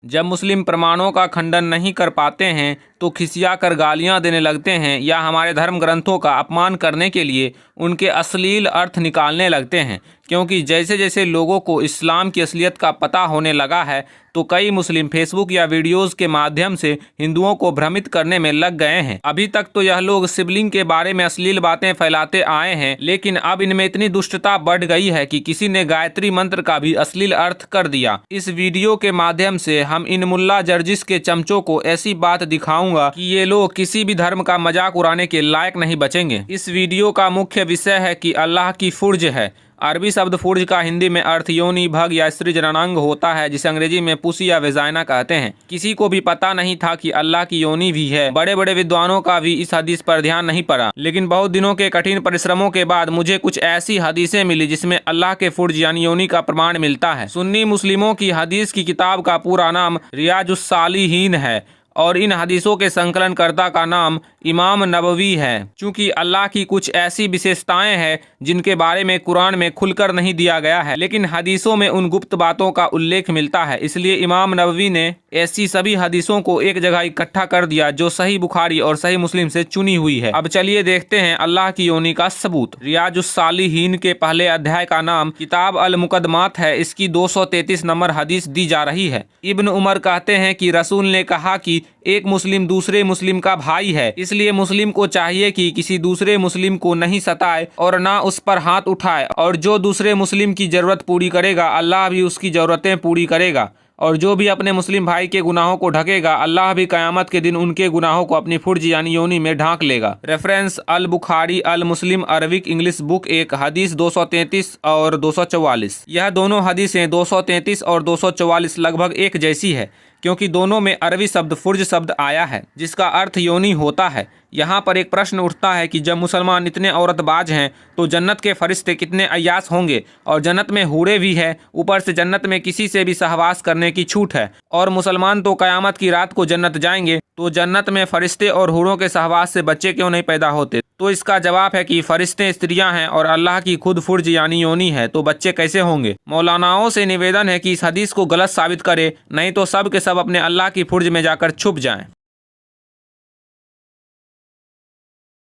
जब मुस्लिम प्रमाणों का खंडन नहीं कर पाते हैं तो खिसिया कर गालियाँ देने लगते हैं या हमारे धर्म ग्रंथों का अपमान करने के लिए उनके अश्लील अर्थ निकालने लगते हैं। क्योंकि जैसे जैसे लोगों को इस्लाम की असलियत का पता होने लगा है तो कई मुस्लिम फेसबुक या वीडियोस के माध्यम से हिंदुओं को भ्रमित करने में लग गए हैं। अभी तक तो यह लोग शिवलिंग के बारे में अश्लील बातें फैलाते आए हैं, लेकिन अब इनमें इतनी दुष्टता बढ़ गई है कि किसी ने गायत्री मंत्र का भी अश्लील अर्थ कर दिया। इस वीडियो के माध्यम से हम इन मुल्ला जर्जिस के चमचों को ऐसी बात दिखाऊंगा कि ये लोग किसी भी धर्म का मजाक उड़ाने के लायक नहीं बचेंगे। इस वीडियो का मुख्य विषय है कि अल्लाह की फुर्ज है। अरबी शब्द फुर्ज का हिंदी में अर्थ योनि, भग या स्त्री जननांग होता है, जिसे अंग्रेजी में पुसी या वेजाइना कहते हैं। किसी को भी पता नहीं था कि अल्लाह की योनि भी है। बड़े बड़े विद्वानों का भी इस हदीस पर ध्यान नहीं पड़ा, लेकिन बहुत दिनों के कठिन परिश्रमों के बाद मुझे कुछ ऐसी हदीसें मिली जिसमें अल्लाह के फुर्ज यानी योनि का प्रमाण मिलता है। सुन्नी मुस्लिमों की हदीस की किताब का पूरा नाम रियाजुस्सालिहीन है और इन हदीसों के संकलनकर्ता का नाम इमाम नबवी है। चूंकि अल्लाह की कुछ ऐसी विशेषताएं हैं जिनके बारे में कुरान में खुलकर नहीं दिया गया है, लेकिन हदीसों में उन गुप्त बातों का उल्लेख मिलता है, इसलिए इमाम नबवी ने ऐसी सभी हदीसों को एक जगह इकट्ठा कर दिया जो सही बुखारी और सही मुस्लिम से चुनी हुई है। अब चलिए देखते हैं अल्लाह की योनि का सबूत। रियाजुस्सालिहीन के पहले अध्याय का नाम किताब अल मुकदमात है। इसकी 233 नंबर हदीस दी जा रही है। इब्न उमर कहते हैं कि रसूल ने कहा कि एक मुस्लिम दूसरे मुस्लिम का भाई है, इसलिए मुस्लिम को चाहिए कि किसी दूसरे मुस्लिम को नहीं सताए और ना उस पर हाथ उठाए, और जो दूसरे मुस्लिम की जरूरत पूरी करेगा अल्लाह भी उसकी जरूरतें पूरी करेगा, और जो भी अपने मुस्लिम भाई के गुनाहों को ढकेगा अल्लाह भी कयामत के दिन उनके गुनाहों को अपनी फुर्ज यानी योनि में ढांक लेगा। रेफरेंस अल बुखारी अल मुस्लिम अरबिक इंग्लिश बुक 1 हदीस 233 और 244। यह दोनों हदीसें 233 और 244 लगभग एक जैसी है, क्योंकि दोनों में अरबी शब्द फुर्ज शब्द आया है जिसका अर्थ योनि होता है। यहाँ पर एक प्रश्न उठता है कि जब मुसलमान इतने औरतबाज हैं तो जन्नत के फरिश्ते कितने अय्यास होंगे, और जन्नत में हूरें भी है, ऊपर से जन्नत में किसी से भी सहवास करने की छूट है, और मुसलमान तो कयामत की रात को जन्नत जाएंगे, तो जन्नत में फरिश्ते और हूरों के सहवास से बच्चे क्यों नहीं पैदा होते? तो इसका जवाब है कि फरिश्ते स्त्रियां हैं और अल्लाह की खुद फुर्ज यानी योनि है, तो बच्चे कैसे होंगे? मौलानाओं से निवेदन है कि इस हदीस को गलत साबित करे, नहीं तो सब के सब अपने अल्लाह की फुर्ज में जाकर छुप जाएं।